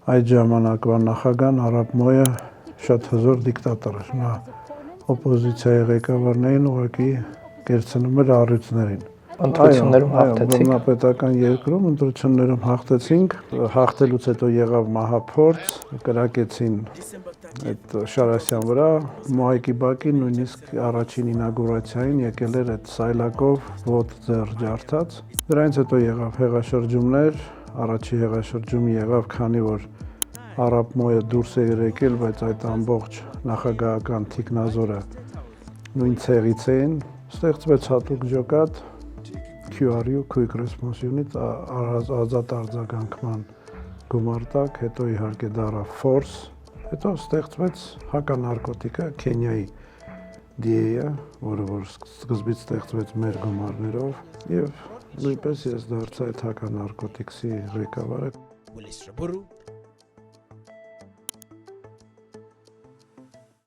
այդ ժամանակվա նախագահան Արաբ Մոյը շատ հզոր դիկտատոր էր, նա օպոզիցիայի ղեկավարներին ուղղակի կերցնում էր առյուծներին։ Ընտրություններում հաղթեցիք։ Բռնապետական երկրում ընտրություններում հաղթեցինք, հաղթելուց հետո եղավ մահափորձ, կրակեցին այդ Շարասյան վրա, Մոհայկի բակի նույնիսկ առաջին ինագուրացիային եկել էր այդ սայլակով ոտ ձեռ ջարդած։ Դրանից հետո եղավ հեղաշրջումներ, առաջի հեղաշրջումը եղավ, քանի որ Արաբ Մոյը դուրս էր եկել, բայց այդ ամբողջ նախագահական թիկնազորը նույն ցեղից էին, ստեղծվեց հատուկ ջոկատ QRU Quick Response Unit ազատ արձագանքման գումարտակ, հետո իհարկե դարավ Force, հետո ստեղծվեց հականարկոտիկը Քենիայի DA-ը, որը որ սկզբից ստեղծվեց մեր գումարներով, եւ նույնպես ես դարձա այդ հականարկոտիկսի ղեկավարը։